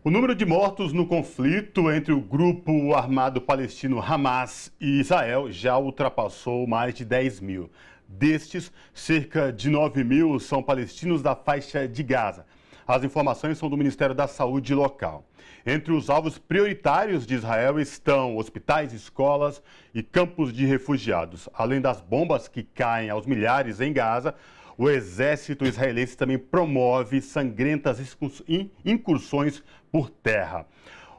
O número de mortos no conflito entre o grupo armado palestino Hamas e Israel já ultrapassou mais de 10 mil. Destes, cerca de 9 mil são palestinos da faixa de Gaza. As informações são do Ministério da Saúde local. Entre os alvos prioritários de Israel estão hospitais, escolas e campos de refugiados. Além das bombas que caem aos milhares em Gaza, o exército israelense também promove sangrentas incursões por terra.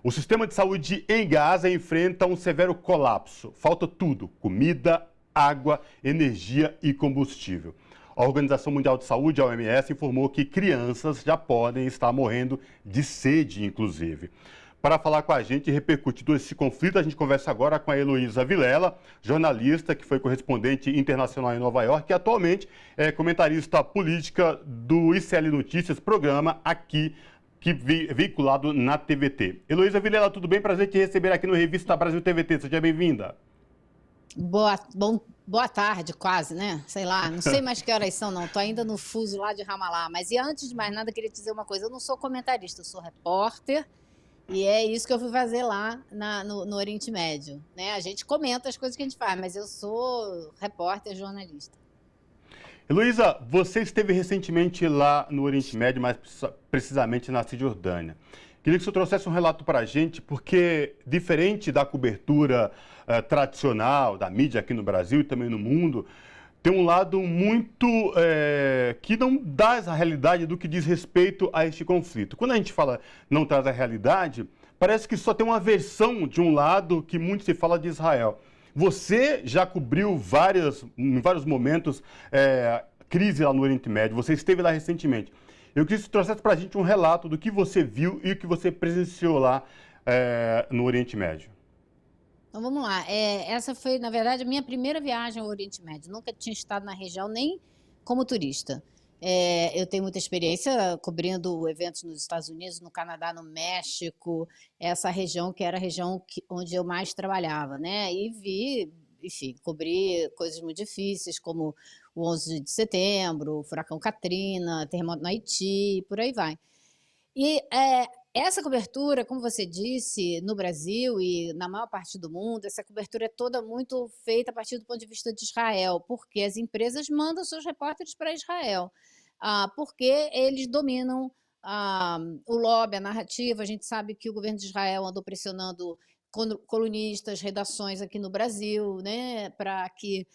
O sistema de saúde em Gaza enfrenta um severo colapso. Falta tudo: comida, água, energia e combustível. A Organização Mundial de Saúde, a OMS, informou que crianças já podem estar morrendo de sede, inclusive. Para falar com a gente e repercutir todo esse conflito, a gente conversa agora com a Heloísa Vilela, jornalista que foi correspondente internacional em Nova York e atualmente é comentarista política do ICL Notícias, programa aqui veiculado na TVT. Heloísa Vilela, tudo bem? Prazer te receber aqui no Revista Brasil TVT. Seja bem-vinda. Boa tarde, quase, né? Sei lá, não sei mais que horas são, não. Tô ainda no fuso lá de Ramallah. Mas e antes de mais nada, eu queria te dizer uma coisa. Eu não sou comentarista, eu sou repórter. E é isso que eu fui fazer lá no Oriente Médio, né? A gente comenta as coisas que a gente faz, mas eu sou repórter, jornalista. Heloísa, você esteve recentemente lá no Oriente Médio, mais precisamente na Cisjordânia. Queria que você trouxesse um relato para a gente, porque diferente da cobertura tradicional da mídia aqui no Brasil e também no mundo, tem um lado muito que não dá a realidade do que diz respeito a este conflito. Quando a gente fala não traz a realidade, parece que só tem uma versão de um lado que muito se fala de Israel. Você já cobriu em vários momentos crise lá no Oriente Médio, você esteve lá recentemente. Eu queria que você trouxesse para a gente um relato do que você viu e o que você presenciou lá no Oriente Médio. Então vamos lá. Essa foi, na verdade, a minha primeira viagem ao Oriente Médio. Nunca tinha estado na região nem como turista. Eu tenho muita experiência cobrindo eventos nos Estados Unidos, no Canadá, no México, essa região que era a região onde eu mais trabalhava, né? E vi, enfim, cobri coisas muito difíceis, como o 11 de setembro, o furacão Katrina, terremoto no Haiti, por aí vai. E essa cobertura, como você disse, no Brasil e na maior parte do mundo, essa cobertura é toda muito feita a partir do ponto de vista de Israel, porque as empresas mandam seus repórteres para Israel, porque eles dominam o lobby, a narrativa. A gente sabe que o governo de Israel andou pressionando colunistas, redações aqui no Brasil, né, para que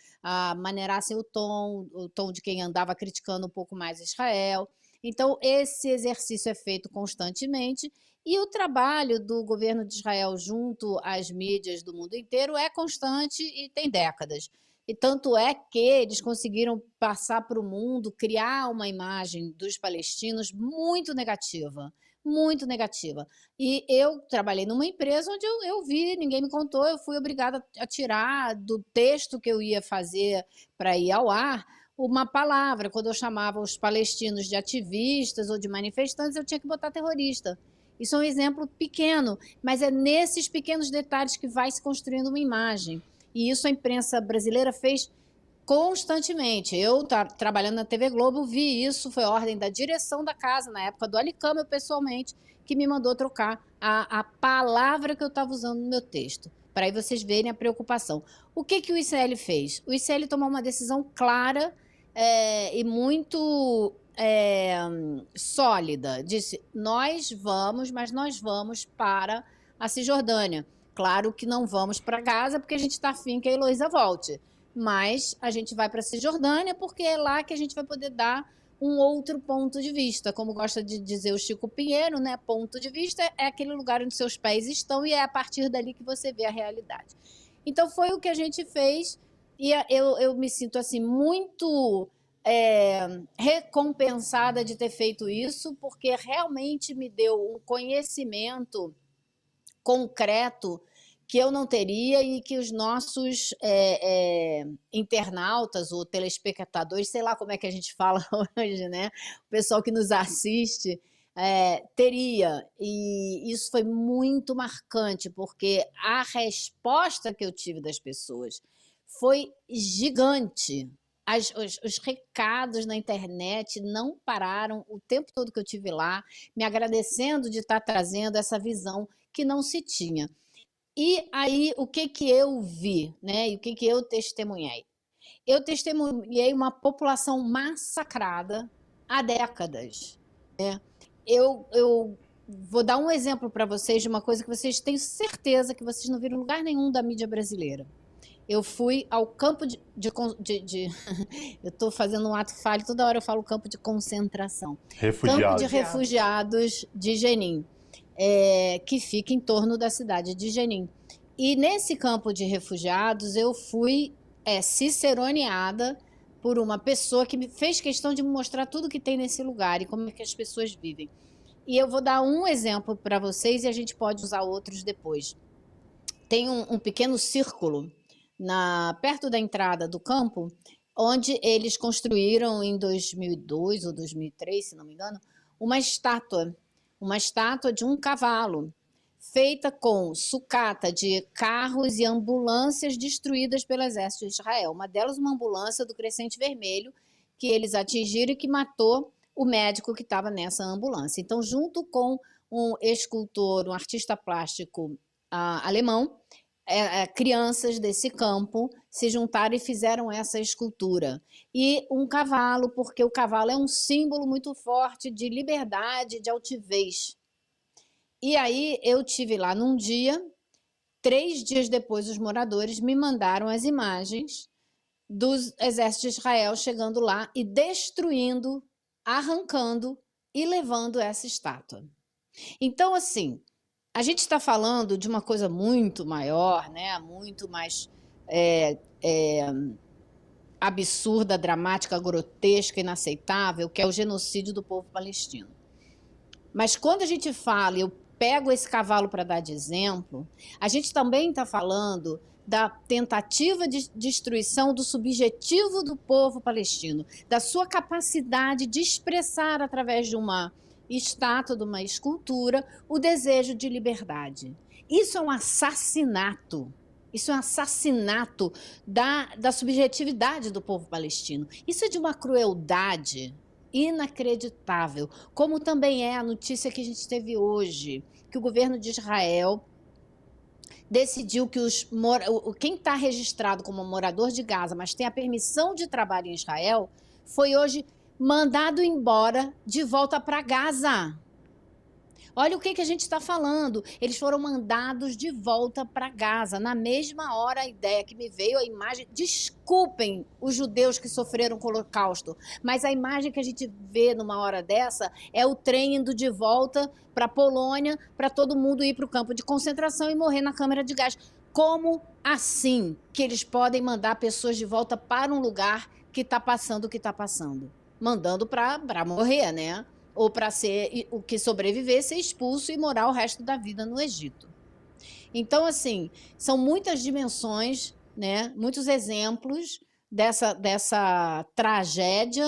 maneirassem o tom de quem andava criticando um pouco mais Israel. Então, esse exercício é feito constantemente e o trabalho do governo de Israel junto às mídias do mundo inteiro é constante e tem décadas. E tanto é que eles conseguiram passar para o mundo, criar uma imagem dos palestinos muito negativa, muito negativa. E eu trabalhei numa empresa onde eu vi, ninguém me contou, eu fui obrigada a tirar do texto que eu ia fazer para ir ao ar uma palavra. Quando eu chamava os palestinos de ativistas ou de manifestantes, eu tinha que botar terrorista. Isso é um exemplo pequeno, mas é nesses pequenos detalhes que vai se construindo uma imagem. E isso a imprensa brasileira fez constantemente. Eu, trabalhando na TV Globo, vi isso, foi ordem da direção da casa, na época do Alicama, pessoalmente, que me mandou trocar a palavra que eu estava usando no meu texto, para aí vocês verem a preocupação. O que o ICL fez? O ICL tomou uma decisão clara e muito sólida. Disse, nós vamos, mas nós vamos para a Cisjordânia. Claro que não vamos para Gaza, porque a gente está afim que a Heloísa volte. Mas a gente vai para a Cisjordânia porque é lá que a gente vai poder dar um outro ponto de vista. Como gosta de dizer o Chico Pinheiro, né? Ponto de vista é aquele lugar onde seus pés estão e é a partir dali que você vê a realidade. Então foi o que a gente fez e eu me sinto assim muito recompensada de ter feito isso, porque realmente me deu um conhecimento concreto que eu não teria e que os nossos internautas ou telespectadores, sei lá como é que a gente fala hoje, né? O pessoal que nos assiste teria. E isso foi muito marcante, porque a resposta que eu tive das pessoas foi gigante. os recados na internet não pararam o tempo todo que eu tive lá, me agradecendo de estar trazendo essa visão que não se tinha. E aí, o que que eu vi, né? E o que que eu testemunhei? Eu testemunhei uma população massacrada há décadas. Eu vou dar um exemplo para vocês de uma coisa que vocês têm certeza que vocês não viram em lugar nenhum da mídia brasileira. Eu fui ao campo eu estou fazendo um ato falho, toda hora eu falo campo de concentração. Campo de Refugiados. refugiados de Jenin, que fica em torno da cidade de Jenin. E nesse campo de refugiados eu fui ciceroneada por uma pessoa que me fez questão de me mostrar tudo que tem nesse lugar e como é que as pessoas vivem. E eu vou dar um exemplo para vocês e a gente pode usar outros depois. Tem um pequeno círculo perto da entrada do campo, onde eles construíram em 2002 ou 2003, se não me engano, uma estátua de um cavalo, feita com sucata de carros e ambulâncias destruídas pelo exército de Israel. Uma delas, uma ambulância do Crescente Vermelho, que eles atingiram e que matou o médico que estava nessa ambulância. Então, junto com um escultor, um artista plástico alemão, crianças desse campo se juntaram e fizeram essa escultura. E um cavalo, porque o cavalo é um símbolo muito forte de liberdade, de altivez. E aí eu tive lá num dia, 3 dias depois os moradores me mandaram as imagens do exército de Israel chegando lá e destruindo, arrancando e levando essa estátua. Então, assim, a gente está falando de uma coisa muito maior, né? Muito mais absurda, dramática, grotesca, inaceitável, que é o genocídio do povo palestino. Mas quando a gente fala, eu pego esse cavalo para dar de exemplo, a gente também está falando da tentativa de destruição do subjetivo do povo palestino, da sua capacidade de expressar através de uma estátua, de uma escultura, o desejo de liberdade. Isso é um assassinato. Isso é um assassinato da subjetividade do povo palestino. Isso é de uma crueldade inacreditável, como também é a notícia que a gente teve hoje, que o governo de Israel decidiu que quem está registrado como morador de Gaza, mas tem a permissão de trabalho em Israel, foi hoje mandado embora de volta para Gaza. Olha o que a gente está falando. Eles foram mandados de volta para Gaza. Na mesma hora, a ideia que me veio, a imagem... Desculpem os judeus que sofreram com o Holocausto, mas a imagem que a gente vê numa hora dessa é o trem indo de volta para a Polônia, para todo mundo ir para o campo de concentração e morrer na câmara de gás. Como assim que eles podem mandar pessoas de volta para um lugar que está passando o que está passando? Mandando para morrer, né? Ou para ser o que sobreviver, ser expulso e morar o resto da vida no Egito. Então, assim, são muitas dimensões, né? Muitos exemplos dessa tragédia.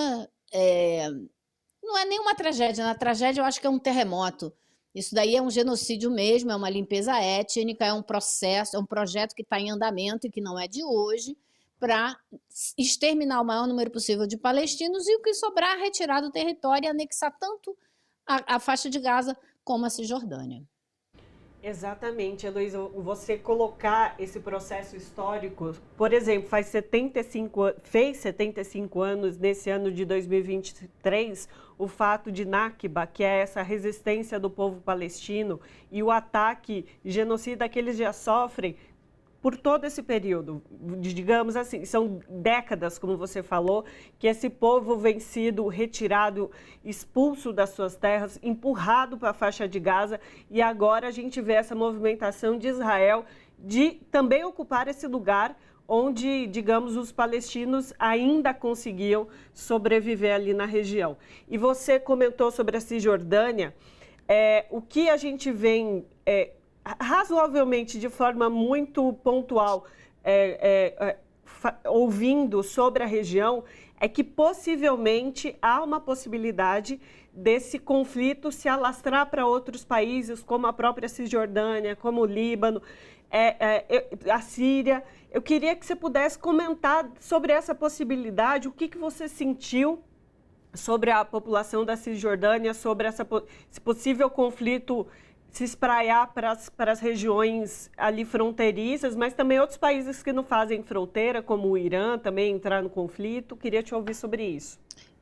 Não é nenhuma tragédia, na tragédia eu acho que é um terremoto. Isso daí é um genocídio mesmo, é uma limpeza étnica, é um processo, é um projeto que está em andamento e que não é de hoje, para exterminar o maior número possível de palestinos e o que sobrar, retirar do território e anexar tanto a faixa de Gaza como a Cisjordânia. Exatamente, Heloísa, você colocar esse processo histórico, por exemplo, fez 75 anos nesse ano de 2023, o fato de Nakba, que é essa resistência do povo palestino e o ataque genocida que eles já sofrem por todo esse período, digamos assim, são décadas, como você falou, que esse povo vem sido retirado, expulso das suas terras, empurrado para a faixa de Gaza, e agora a gente vê essa movimentação de Israel de também ocupar esse lugar onde, digamos, os palestinos ainda conseguiam sobreviver ali na região. E você comentou sobre a Cisjordânia, o que a gente vem... razoavelmente, de forma muito pontual, ouvindo sobre a região, é que possivelmente há uma possibilidade desse conflito se alastrar para outros países, como a própria Cisjordânia, como o Líbano, a Síria. Eu queria que você pudesse comentar sobre essa possibilidade, o que você sentiu sobre a população da Cisjordânia, sobre esse possível conflito se espraiar para as regiões ali fronteiriças, mas também outros países que não fazem fronteira, como o Irã, também entrar no conflito. Queria te ouvir sobre isso.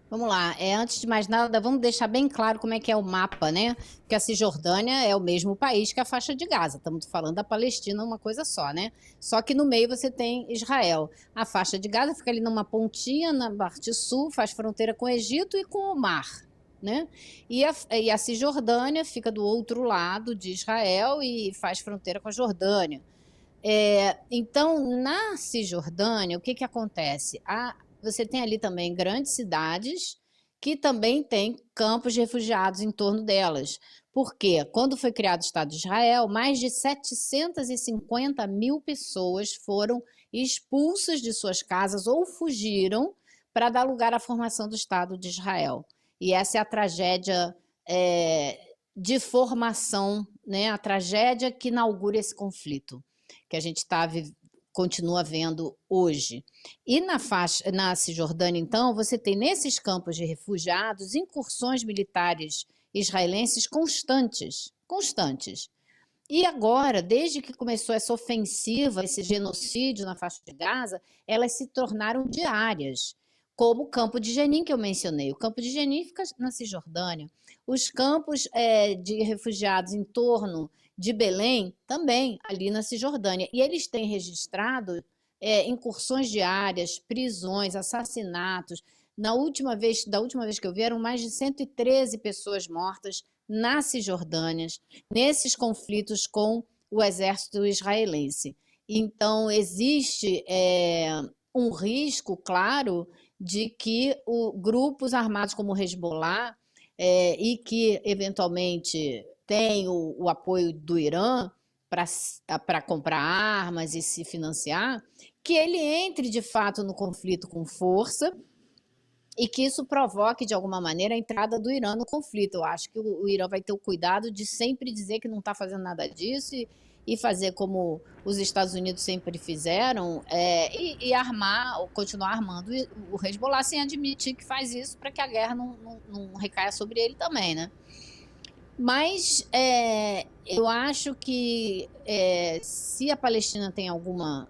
Vamos lá, antes de mais nada, vamos deixar bem claro como é que é o mapa, né? Porque a Cisjordânia é o mesmo país que a faixa de Gaza. Estamos falando da Palestina, uma coisa só, né? Só que no meio você tem Israel. A faixa de Gaza fica ali numa pontinha, na parte sul, faz fronteira com o Egito e com o mar, né? E a Cisjordânia fica do outro lado de Israel e faz fronteira com a Jordânia. Então, na Cisjordânia, o que acontece? Você tem ali também grandes cidades que também têm campos de refugiados em torno delas. Porque quando foi criado o Estado de Israel, mais de 750 mil pessoas foram expulsas de suas casas ou fugiram para dar lugar à formação do Estado de Israel. E essa é a tragédia de formação, né? A tragédia que inaugura esse conflito, que a gente continua vendo hoje. E na Cisjordânia, então, você tem nesses campos de refugiados incursões militares israelenses constantes. E agora, desde que começou essa ofensiva, esse genocídio na faixa de Gaza, elas se tornaram diárias, como o campo de Jenin, que eu mencionei. O campo de Jenin fica na Cisjordânia. Os campos de refugiados em torno de Belém, também ali na Cisjordânia. E eles têm registrado incursões diárias, prisões, assassinatos. Da última vez que eu vi, eram mais de 113 pessoas mortas na Cisjordânia, nesses conflitos com o exército israelense. Então, existe um risco, claro, de que grupos armados como o Hezbollah e que, eventualmente, tem o apoio do Irã para comprar armas e se financiar, que ele entre de fato no conflito com força e que isso provoque de alguma maneira a entrada do Irã no conflito. Eu acho que o Irã vai ter o cuidado de sempre dizer que não está fazendo nada disso e fazer como os Estados Unidos sempre fizeram e continuar armando o Hezbollah sem admitir que faz isso para que a guerra não recaia sobre ele também, né? Mas eu acho que se a Palestina tem alguma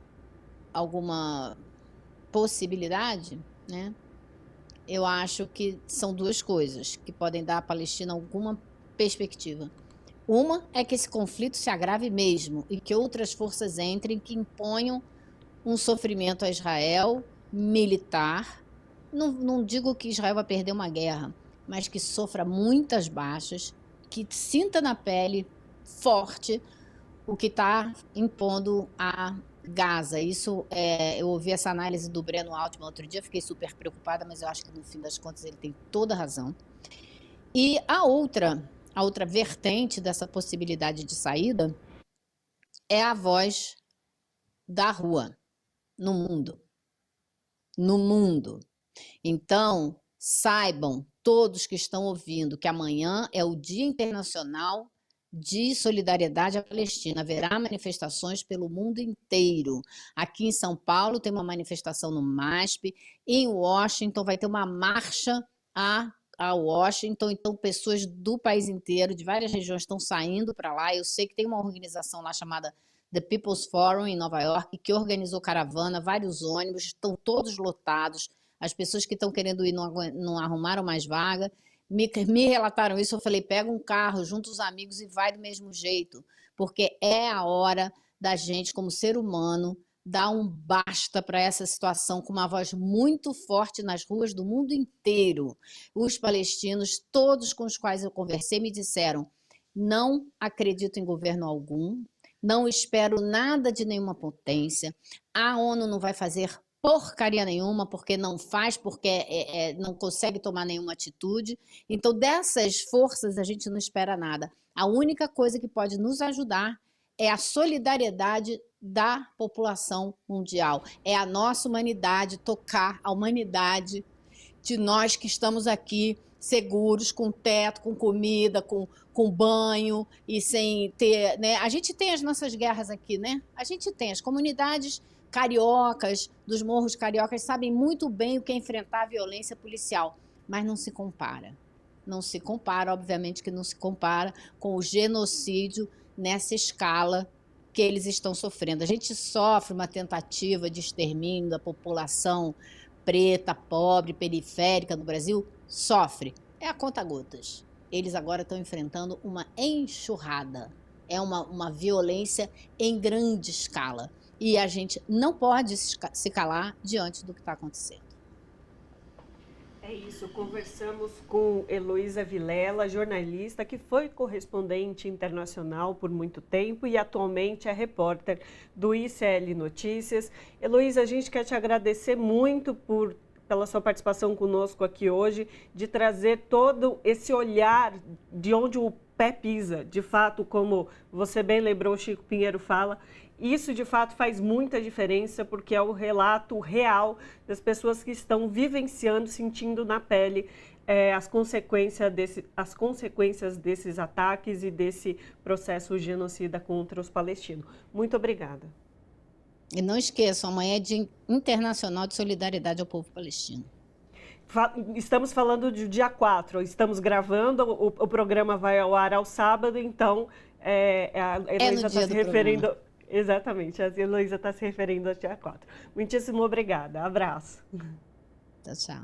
possibilidade, né, eu acho que são duas coisas que podem dar à Palestina alguma perspectiva. Uma é que esse conflito se agrave mesmo e que outras forças entrem que imponham um sofrimento a Israel militar. Não digo que Israel vai perder uma guerra, mas que sofra muitas baixas, que sinta na pele forte o que está impondo a Gaza. Isso, eu ouvi essa análise do Breno Altman outro dia, fiquei super preocupada, mas eu acho que no fim das contas ele tem toda a razão. E a outra vertente dessa possibilidade de saída é a voz da rua no mundo. No mundo. Então, saibam todos que estão ouvindo que amanhã é o Dia Internacional de Solidariedade à Palestina. Haverá manifestações pelo mundo inteiro. Aqui em São Paulo tem uma manifestação no MASP, em Washington vai ter uma marcha a Washington, então pessoas do país inteiro, de várias regiões, estão saindo para lá. Eu sei que tem uma organização lá chamada The People's Forum em Nova York, que organizou caravana, vários ônibus, estão todos lotados. As pessoas que estão querendo ir não arrumaram mais vaga. Me relataram isso, eu falei, pega um carro, junta os amigos e vai do mesmo jeito, porque é a hora da gente, como ser humano, dar um basta para essa situação com uma voz muito forte nas ruas do mundo inteiro. Os palestinos, todos com os quais eu conversei, me disseram, não acredito em governo algum, não espero nada de nenhuma potência, a ONU não vai fazer porcaria nenhuma, porque não faz, porque não consegue tomar nenhuma atitude. Então, dessas forças, a gente não espera nada. A única coisa que pode nos ajudar é a solidariedade da população mundial. É a nossa humanidade, tocar a humanidade de nós que estamos aqui seguros, com teto, com comida, com banho e sem ter, né? A gente tem as nossas guerras aqui, né? A gente tem as comunidades cariocas, dos morros cariocas, sabem muito bem o que é enfrentar a violência policial, mas não se compara. Não se compara, obviamente que não se compara com o genocídio nessa escala que eles estão sofrendo. A gente sofre uma tentativa de extermínio da população preta, pobre, periférica no Brasil, sofre. É a conta-gotas. Eles agora estão enfrentando uma enxurrada. É uma violência em grande escala. E a gente não pode se calar diante do que está acontecendo. É isso, conversamos com Heloísa Vilela, jornalista que foi correspondente internacional por muito tempo e atualmente é repórter do ICL Notícias. Heloísa, a gente quer te agradecer muito pela sua participação conosco aqui hoje, de trazer todo esse olhar de onde o pé pisa. De fato, como você bem lembrou, o Chico Pinheiro fala, isso de fato faz muita diferença, porque é o relato real das pessoas que estão vivenciando, sentindo na pele as consequências desses ataques e desse processo genocida contra os palestinos. Muito obrigada. E não esqueçam, amanhã é Dia Internacional de Solidariedade ao Povo Palestino. Estamos falando de dia 4, estamos gravando, o programa vai ao ar ao sábado, então a Heloísa está se referindo... Programa. Exatamente, a Heloísa está se referindo ao dia 4. Muitíssimo obrigada, abraço. Tchau, tchau.